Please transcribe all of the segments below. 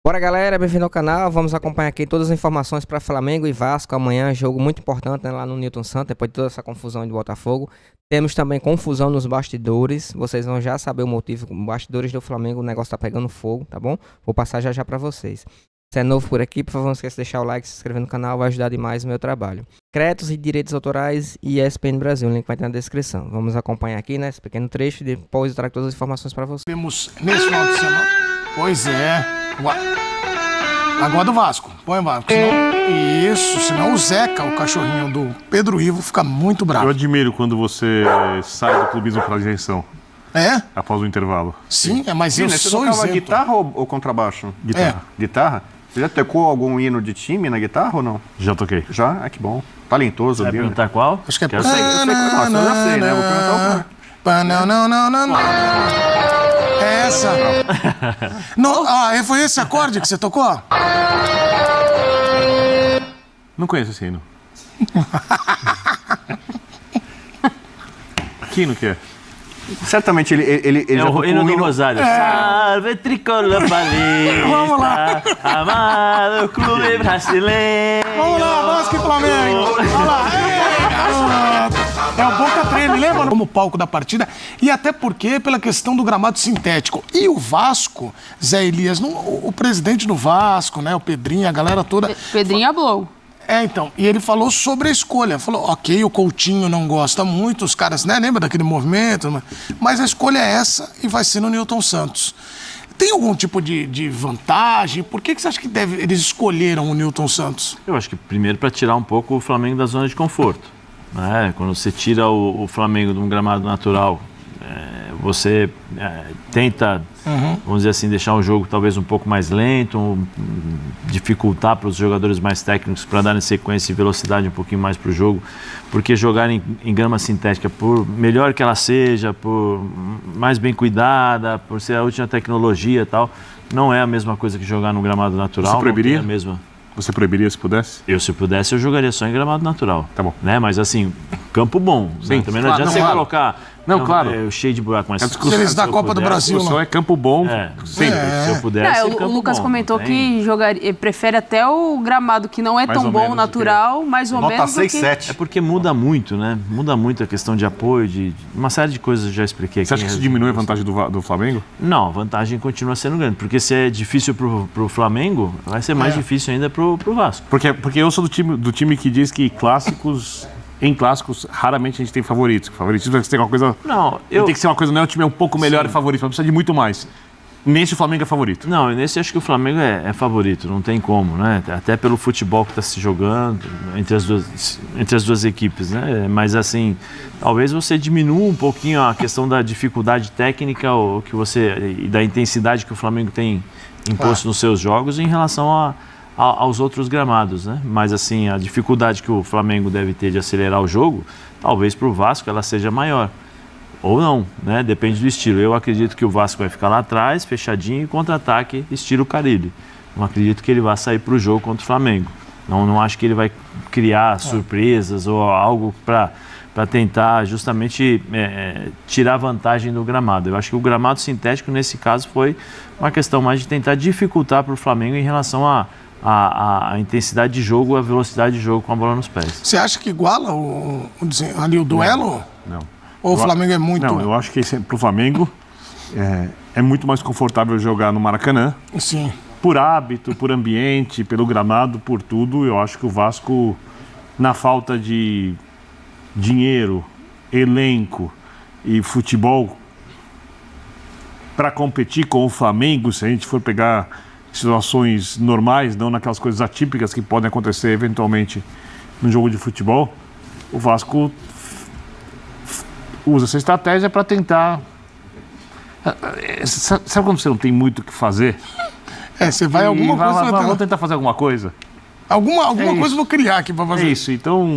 Bora, galera, bem-vindo ao canal. Vamos acompanhar aqui todas as informações para Flamengo e Vasco amanhã, jogo muito importante, né, lá no Newton Santos, depois de toda essa confusão de Botafogo. Temos também confusão nos bastidores, vocês vão já saber o motivo. Bastidores do Flamengo, o negócio tá pegando fogo, tá bom? Vou passar já para vocês. Se é novo por aqui, por favor, não esqueça de deixar o like, se inscrever no canal, vai ajudar demais o meu trabalho. Créditos e direitos autorais e ESPN Brasil, o link vai estar na descrição. Vamos acompanhar aqui, né, esse pequeno trecho e depois eu trago todas as informações para vocês. Temos nesse final de semana. Pois é. Agora do Vasco. Põe o Vasco. Senão o Zeca, o cachorrinho do Pedro Ivo, fica muito bravo. Eu admiro quando você sai do clubismo para a direção. É? Após o intervalo. Sim, mas eu sou isento. Você tocava isento. guitarra ou contrabaixo? Guitarra. Guitarra? Você já tocou algum hino de time na guitarra ou não? Já toquei. Já? Ah, que bom. Talentoso. Vai perguntar qual? Acho que é... Eu já sei, né? Vou perguntar Não. É essa. Não, foi esse acorde que você tocou? Não conheço esse hino. Que hino que é? Certamente ele É já o tocou hino um do hino... Rosário. Salve tricolor paulista. Vamos lá. Amado clube brasileiro. Vamos lá, Vasco e Flamengo. Vamos lá. É o Boca Treme, lembra? Como palco da partida. E até porque pela questão do gramado sintético. E o Vasco, Zé Elias, o presidente do Vasco, né, o Pedrinho, a galera toda... Pedrinho hablou. Então, e ele falou sobre a escolha. Falou, ok, o Coutinho não gosta muito, os caras, né, lembra daquele movimento? Mas a escolha é essa e vai ser no Newton Santos. Tem algum tipo de vantagem? Por que você acha que eles escolheram o Newton Santos? Eu acho que primeiro para tirar um pouco o Flamengo da zona de conforto. Né? Quando você tira o Flamengo de um gramado natural, você tenta, vamos dizer assim, deixar o jogo talvez um pouco mais lento, dificultar para os jogadores mais técnicos para darem sequência e velocidade um pouquinho mais para o jogo, porque jogar em grama sintética, por melhor que ela seja, por mais bem cuidada, por ser a última tecnologia e tal, não é a mesma coisa que jogar no gramado natural. Você proibiria? Não tem a mesma... Você proibiria se pudesse? Se pudesse, eu jogaria só em gramado natural. Tá bom. Né? Mas assim, campo bom. Sim, né? Também não claro, adianta você claro. colocar... Não, claro. Cheio de buraco, mas... Eles da Copa do Brasil, Só é campo bom, sempre. Se eu pudesse, O Lucas bom, comentou não tem? que prefere até o gramado que não é Mais tão ou bom, menos natural, mais ou Nota menos. 6, do que... 7. É porque muda muito, né? Muda muito a questão de apoio, de uma série de coisas eu já expliquei aqui. Você acha que isso diminui a vantagem do Flamengo? Não, a vantagem continua sendo grande. Porque se é difícil pro Flamengo, vai ser mais difícil ainda pro Vasco. Porque eu sou do time que diz que em clássicos, raramente a gente tem favoritos. Favoritismo tem que ser uma coisa. Tem que ser uma coisa, não é o time um pouco melhor e favorito, mas precisa de muito mais. Nesse o Flamengo é favorito. Não, nesse acho que o Flamengo é favorito, não tem como, né? Até pelo futebol que está se jogando entre as duas equipes, né? Mas assim, talvez você diminua um pouquinho a questão da dificuldade técnica e da intensidade que o Flamengo tem imposto nos seus jogos em relação aos outros gramados, né? Mas assim, a dificuldade que o Flamengo deve ter de acelerar o jogo, talvez para o Vasco ela seja maior. Ou não, né? Depende do estilo. Eu acredito que o Vasco vai ficar lá atrás, fechadinho, e contra-ataque, estilo Carille. Não acredito que ele vá sair para o jogo contra o Flamengo. Não acho que ele vai criar surpresas ou algo para tentar justamente tirar vantagem do gramado. Eu acho que o gramado sintético, nesse caso, foi uma questão mais de tentar dificultar para o Flamengo em relação a intensidade de jogo, a velocidade de jogo com a bola nos pés. Você acha que iguala ali o duelo? Não. Ou o Flamengo é muito... Não, eu acho que pro Flamengo é muito mais confortável jogar no Maracanã. Sim. Por hábito, por ambiente, pelo gramado, por tudo. Eu acho que o Vasco, na falta de dinheiro, elenco e futebol para competir com o Flamengo, se a gente for pegar situações normais, não naquelas coisas atípicas que podem acontecer eventualmente no jogo de futebol, o Vasco usa essa estratégia para tentar... Sabe quando você não tem muito o que fazer? Você vai alguma coisa... Vamos tentar fazer alguma coisa? Alguma coisa eu vou criar aqui para fazer. É isso, então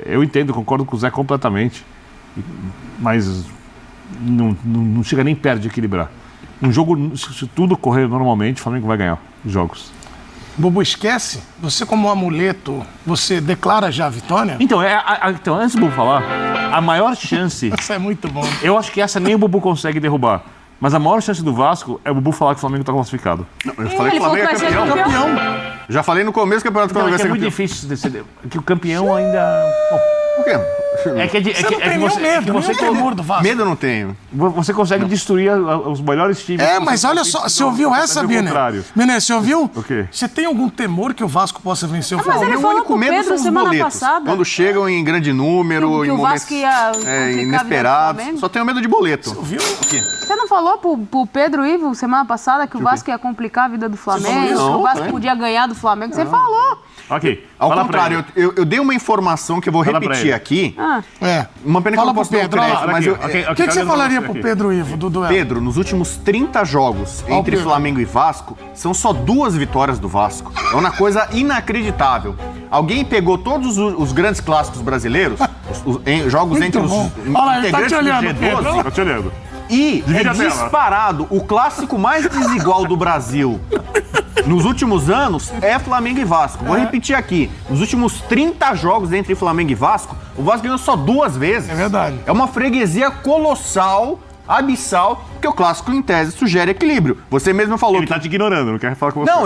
eu entendo, concordo com o Zé completamente, mas não chega nem perto de equilibrar. Um jogo, se tudo correr normalmente, o Flamengo vai ganhar os jogos. Bobo, esquece? Você como um amuleto, você declara já a vitória? Então, então antes do Bobo falar, a maior chance... Isso é muito bom. Eu acho que essa nem o Bobo consegue derrubar. Mas a maior chance do Vasco é o Bubu falar que o Flamengo tá classificado. Não, eu falei que Ele o Flamengo é falou que vai ser campeão. Já falei no começo que o campeonato Não, vai é que ser é muito campeão. difícil decidir. Que o campeão ainda... Por quê? Você não tem nenhum medo, nenhum temor do Vasco. Medo eu não tenho. Você consegue destruir os melhores times. Mas olha só, você ouviu essa, Biner? Biner, você ouviu? O quê? Você tem algum temor que o Vasco possa vencer o mas Flamengo? ele Meu falou único pro medo Pedro são os semana boletos. passada. Quando chegam em grande número, Que em o momentos Vasco ia complicar a vida do inesperados. Flamengo? Só tenho medo de boleto. Ouviu? Você não falou pro Pedro Ivo semana passada que o Vasco ia complicar a vida do Flamengo? Que Não, o Vasco falei. podia ganhar do Flamengo? Você falou. Ok. Ao fala pra contrário, eu dei uma informação que eu vou Fala pra repetir ele. aqui. É. Uma pena que eu Fala não pro posso dar o Pedro, olha lá. crédito, mas Aqui, eu, ó, ok, O que você cadê falaria você pro aqui? Pedro Ivo do duelo? Pedro, nos últimos 30 jogos entre Pedro. Flamengo e Vasco, são só 2 vitórias do Vasco. É uma coisa inacreditável. Alguém pegou todos os grandes clássicos brasileiros, jogos Muito entre os bom. Olha lá, ele tá te integrantes olhando, do Pedro. G12, Tô te olhando. e Divide é a tela. disparado o clássico mais desigual do Brasil nos últimos anos é Flamengo e Vasco. Vou repetir aqui. Nos últimos 30 jogos entre Flamengo e Vasco, o Vasco ganhou só 2 vezes. É verdade. É uma freguesia colossal, abissal, porque o clássico, em tese, sugere equilíbrio. Você mesmo falou Ele que... tá te ignorando, não quer falar com você. Não,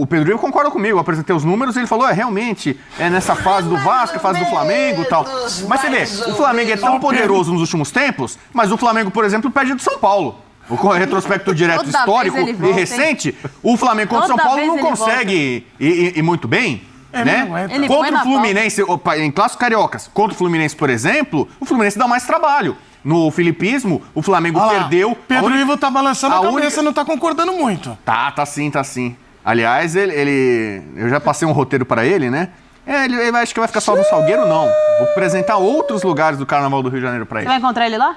o Pedro Ivo concorda comigo. Eu apresentei os números e ele falou, realmente, é nessa fase do Vasco, fase do Flamengo e tal. Mas você vê, o Flamengo é tão poderoso nos últimos tempos, mas o Flamengo, por exemplo, perde do São Paulo. O retrospecto direto Toda histórico vez ele e volta, hein? recente, o Flamengo contra o São Toda Paulo vez não ele consegue ir muito bem. Né? não aguenta. Ele põe Contra na o Fluminense, em clássicos cariocas, contra o Fluminense, por exemplo, o Fluminense dá mais trabalho. No filipismo, o Flamengo Olha lá, perdeu. Pedro Ivo tá balançando a cabeça, única- não tá concordando muito. Tá sim. Aliás, eu já passei um roteiro pra ele, né? Ele acho que vai ficar só no Salgueiro, não. Vou apresentar outros lugares do Carnaval do Rio de Janeiro pra Você ele. vai encontrar ele lá?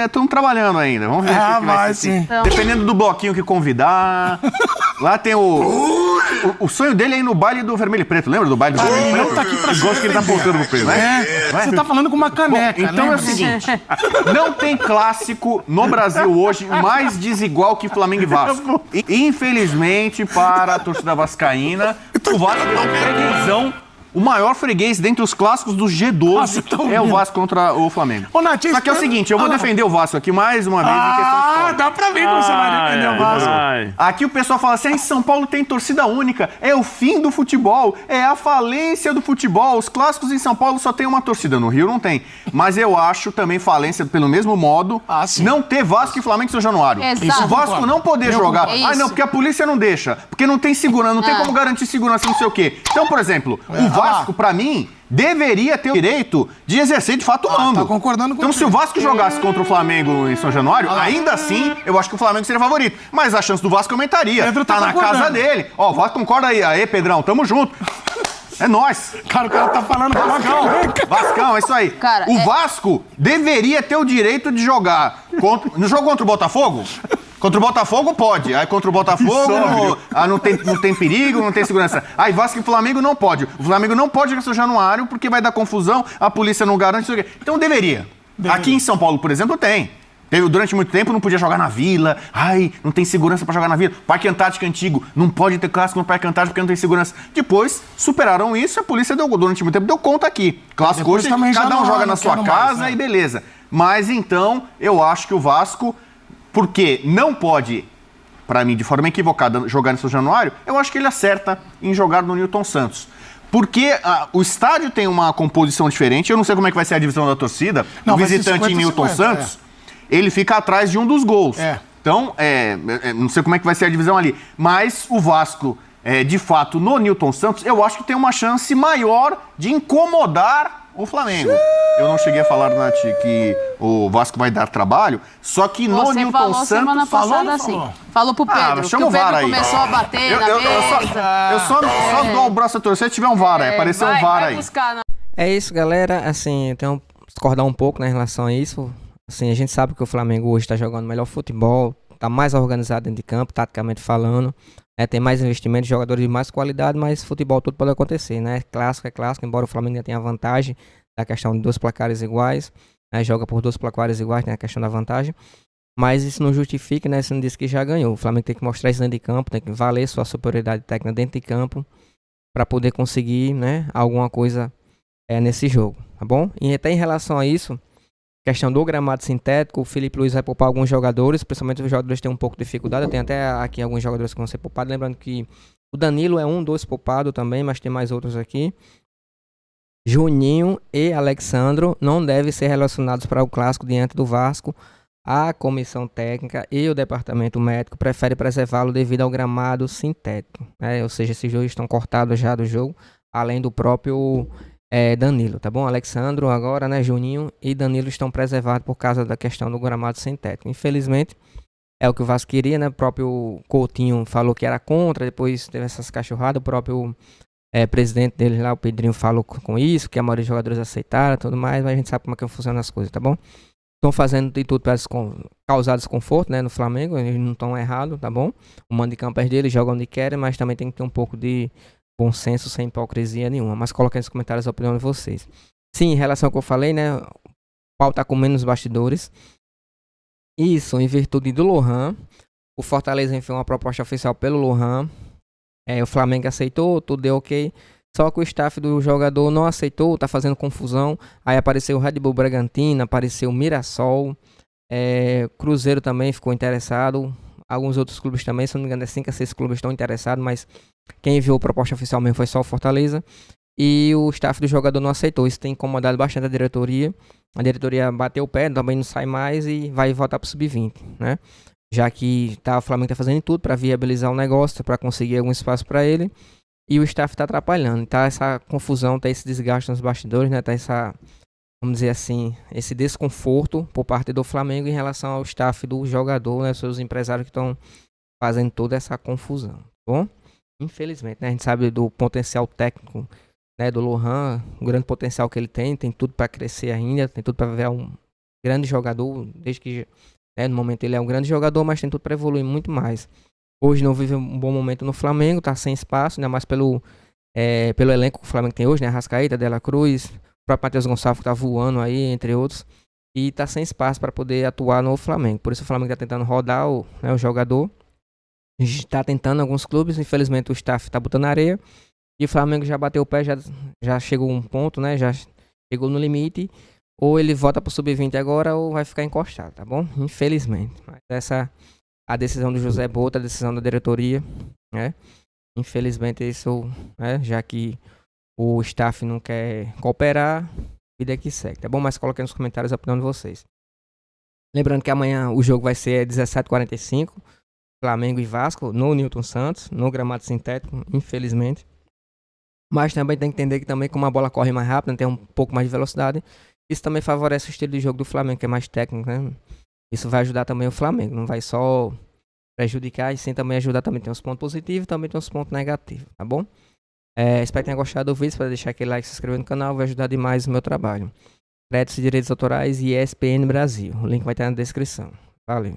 Estamos trabalhando ainda, vamos ver o que vai ser. sim. Então. Dependendo do bloquinho que convidar. Lá tem o sonho dele é ir no baile do Vermelho e Preto, lembra do baile do Vermelho e Não Preto? tá aqui pra Eu gosto que ele tá apontando pro Pedro. Você tá falando com uma caneca, Então é lembra? o seguinte, não tem clássico no Brasil hoje mais desigual que Flamengo e Vasco. E, infelizmente, para a torcida vascaína, o Vasco é um freguesão. O maior freguês dentre os clássicos do G12 Ah, você tá é o ouvindo? Vasco contra o Flamengo. Ô, Nath, Só que é o espera- seguinte, eu vou Ah, defender o Vasco aqui mais uma vez em questão histórica. dá pra ver como você vai defender o Vasco. Aqui o pessoal fala assim, em São Paulo tem torcida única, é o fim do futebol, é a falência do futebol, os clássicos em São Paulo só tem uma torcida, no Rio não tem. Mas eu acho também falência pelo mesmo modo, Sim. não ter Vasco e Flamengo em São Januário. Exato. O Vasco não poder Eu jogar, concordo. É não, isso. porque a polícia não deixa, porque não tem segurança, não tem como garantir segurança, não sei o quê. Então, por exemplo, o Vasco, pra mim, deveria ter o direito de exercer de fato o mando. tá concordando Então, contigo. se o Vasco jogasse contra o Flamengo em São Januário, ainda assim, eu acho que o Flamengo seria favorito. Mas a chance do Vasco aumentaria. Pedro tá na concordando. casa dele. Ó, o Vasco concorda aí. Aê, Pedrão, tamo junto. É nóis. Cara, o cara tá falando Vascão, é isso aí. Cara, o Vasco deveria ter o direito de jogar no jogo contra o Botafogo. Contra o Botafogo pode. Aí contra o Botafogo não tem perigo, não tem segurança. Aí Vasco e Flamengo não pode. O Flamengo não pode jogar em São Januário porque vai dar confusão, a polícia não garante. Não sei o quê. Então deveria. Aqui em São Paulo, por exemplo, tem. Durante muito tempo não podia jogar na Vila. Ai, não tem segurança pra jogar na Vila. Parque Antártico antigo, não pode ter clássico no Parque Antártico porque não tem segurança. Depois, superaram isso e a polícia durante muito tempo deu conta aqui. Clássico Depois hoje, também já cada um não- joga não na sua quero casa mais, né? e beleza. Mas então, eu acho que o Vasco, porque não pode, pra mim, de forma equivocada, jogar no São Januário, eu acho que ele acerta em jogar no Newton Santos. Porque o estádio tem uma composição diferente, eu não sei como é que vai ser a divisão da torcida. Não, O vai ser visitante 50-50, Newton Santos, ele fica atrás de um dos gols. É. Então, não sei como é que vai ser a divisão ali. Mas o Vasco, de fato, no Newton Santos, eu acho que tem uma chance maior de incomodar o Flamengo. Eu não cheguei a falar, Nath, que o Vasco vai dar trabalho, só que no Você Newton falou Santos... semana falou ou passada não assim. falou? Falou pro Pedro, que chama o o VAR Pedro aí. começou a bater na Eu só dou o braço a torcer se tiver um VAR aí. Apareceu um VAR aí. Buscar, É isso, galera. Assim, eu tenho que discordar um pouco, né, em relação a isso. Assim, a gente sabe que o Flamengo hoje está jogando melhor futebol, está mais organizado dentro de campo, taticamente falando. Tem mais investimento, jogadores de mais qualidade, mas futebol tudo pode acontecer, né? Clássico é clássico, embora o Flamengo ainda tenha a vantagem da questão de 2 placares iguais, né? Joga por 2 placares iguais, tem a questão da vantagem. Mas isso não justifica, né? Isso não diz que já ganhou. O Flamengo tem que mostrar isso dentro de campo, tem que valer sua superioridade técnica dentro de campo para poder conseguir, né, alguma coisa nesse jogo, tá bom? E até em relação a isso, questão do gramado sintético, o Felipe Luiz vai poupar alguns jogadores, principalmente os jogadores têm um pouco de dificuldade. Eu tenho até aqui alguns jogadores que vão ser poupados. Lembrando que o Danilo é dos poupados também, mas tem mais outros aqui. Juninho e Alexandro não devem ser relacionados para o clássico diante do Vasco. A comissão técnica e o departamento médico preferem preservá-lo devido ao gramado sintético, né? Ou seja, esses dois estão cortados já do jogo, além do próprio Danilo, tá bom? Alexandro agora, né? Juninho e Danilo estão preservados por causa da questão do gramado sintético. Infelizmente, é o que o Vasco queria, né? O próprio Coutinho falou que era contra, depois teve essas cachorradas, o próprio presidente dele lá, o Pedrinho, falou com isso, que a maioria dos jogadores aceitaram e tudo mais, mas a gente sabe como é que funcionam as coisas, tá bom? Estão fazendo de tudo para causar desconforto, né, no Flamengo. Eles não estão errados, tá bom? O mando de campo é deles, jogam onde querem, mas também tem que ter um pouco de bom senso, sem hipocrisia nenhuma. Mas coloquem nos comentários a opinião de vocês. Sim, em relação ao que eu falei, né, o pau tá comendo nos bastidores. Isso, em virtude do Lohan. O Fortaleza enviou uma proposta oficial pelo Lohan. O Flamengo aceitou, tudo deu ok. Só que o staff do jogador não aceitou, tá fazendo confusão. Aí apareceu o Red Bull Bragantino, apareceu o Mirassol. Cruzeiro também ficou interessado. Alguns outros clubes também, se não me engano, 5 a 6 clubes estão interessados, mas quem enviou a proposta oficial mesmo foi só o Fortaleza. E o staff do jogador não aceitou. Isso tem incomodado bastante a diretoria. A diretoria bateu o pé, também não sai mais e vai voltar pro Sub-20, né? Já que o Flamengo tá fazendo tudo para viabilizar o negócio, para conseguir algum espaço para ele. E o staff está atrapalhando, tá essa confusão, tá esse desgaste nos bastidores, né? Tá essa, vamos dizer assim, esse desconforto por parte do Flamengo em relação ao staff do jogador, né? Seus empresários que estão fazendo toda essa confusão, tá bom? Infelizmente, né? A gente sabe do potencial técnico, né, do Lohan, o grande potencial que ele tem tudo para crescer ainda, tem tudo para virar um grande jogador, desde que, né, no momento ele é um grande jogador, mas tem tudo para evoluir muito mais. Hoje não vive um bom momento no Flamengo, tá sem espaço, ainda mais pelo elenco que o Flamengo tem hoje, né? Arrascaeta, De La Cruz, o próprio Matheus Gonçalves que tá voando aí, entre outros. E tá sem espaço para poder atuar no Flamengo. Por isso o Flamengo tá tentando rodar o jogador. Tá tentando alguns clubes, infelizmente o staff tá botando areia. E o Flamengo já bateu o pé, já chegou um ponto, né? Já chegou no limite. Ou ele volta pro Sub-20 agora ou vai ficar encostado, tá bom? Infelizmente. Mas essa... A decisão do José Bota, a decisão da diretoria, né? Infelizmente isso, né? Já que o staff não quer cooperar, vida que segue, tá bom? Mas coloquem nos comentários a opinião de vocês. Lembrando que amanhã o jogo vai ser 17h45, Flamengo e Vasco, no Newton Santos, no gramado sintético, infelizmente. Mas também tem que entender que também como a bola corre mais rápido, tem um pouco mais de velocidade, isso também favorece o estilo de jogo do Flamengo, que é mais técnico, né? Isso vai ajudar também o Flamengo, não vai só prejudicar, e sim também ajudar, também tem uns pontos positivos e também tem uns pontos negativos, tá bom? Espero que tenham gostado do vídeo, para deixar aquele like, se inscrever no canal, vai ajudar demais o meu trabalho. Créditos e direitos autorais e ESPN Brasil, o link vai estar na descrição. Valeu!